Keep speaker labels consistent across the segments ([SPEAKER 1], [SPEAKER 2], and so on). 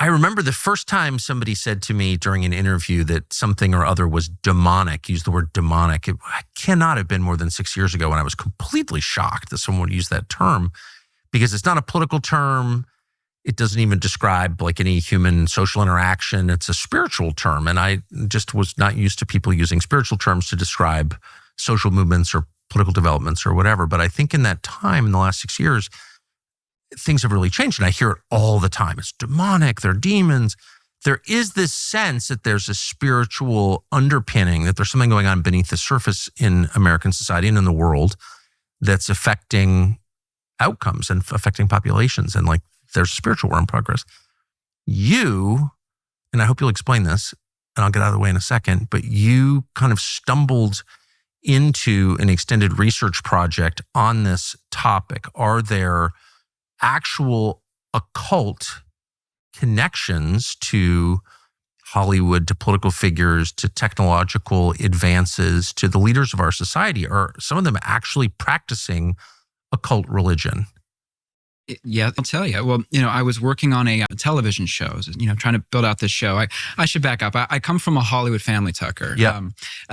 [SPEAKER 1] I remember the first time somebody said to me during an interview that something or other was demonic, used the word demonic. It cannot have been more than 6 years ago, and I was completely shocked that someone would use that term, because it's not a political term. It doesn't even describe like any human social interaction. It's a spiritual term. And I just was not used to people using spiritual terms to describe social movements or political developments or whatever. But I think in that time, in the last 6 years, things have really changed. And I hear it all the time. It's demonic, they're demons. There is this sense that there's a spiritual underpinning, that there's something going on beneath the surface in American society and in the world that's affecting outcomes and affecting populations. And like, there's spiritual war in progress. You, and I hope you'll explain this, and I'll get out of the way in a second, but you kind of stumbled into an extended research project on this topic. Are there actual occult connections to Hollywood, to political figures, to technological advances, to the leaders of our society? Are some of them actually practicing occult religion?
[SPEAKER 2] Yeah, I'll tell you. Well, I was working on a television show, trying to build out this show. I should back up. I come from a Hollywood family, Tucker.
[SPEAKER 1] Yeah.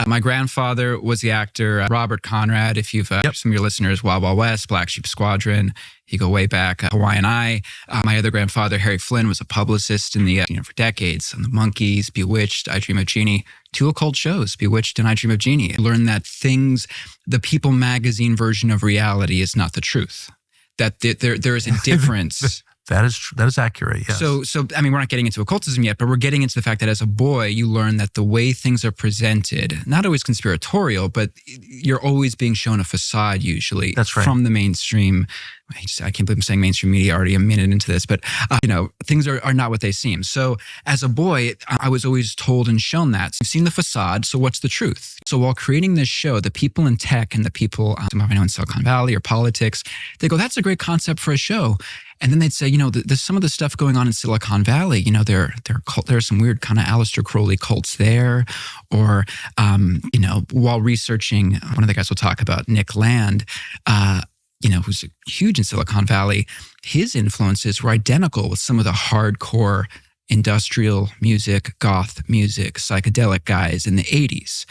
[SPEAKER 2] My grandfather was the actor Robert Conrad. If you've some of your listeners, Wild Wild West, Black Sheep Squadron, you go way back, Hawaiian Eye. My other grandfather, Harry Flynn, was a publicist in the for decades on the Monkees, Bewitched, I Dream of Jeannie. 2 occult shows, Bewitched and I Dream of Jeannie. I learned that the People magazine version of reality is not the truth. That there is a difference.
[SPEAKER 1] That is accurate, yes.
[SPEAKER 2] So I mean, we're not getting into occultism yet, but we're getting into the fact that as a boy, you learn that the way things are presented, not always conspiratorial, but you're always being shown a facade usually.
[SPEAKER 1] That's right.
[SPEAKER 2] From the mainstream. I can't believe I'm saying mainstream media already a minute into this, but things are not what they seem. So as a boy, I was always told and shown that. So you've seen the facade, so what's the truth? So while creating this show, the people in tech and the people I know in Silicon Valley or politics, they go, that's a great concept for a show. And then they'd say, there's some of the stuff going on in Silicon Valley. There's some weird kind of Aleister Crowley cults there. Or, while researching, one of the guys we'll talk about, Nick Land, who's huge in Silicon Valley, his influences were identical with some of the hardcore industrial music, goth music, psychedelic guys in the 80s.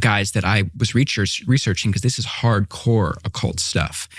[SPEAKER 2] Guys that I was researching because this is hardcore occult stuff.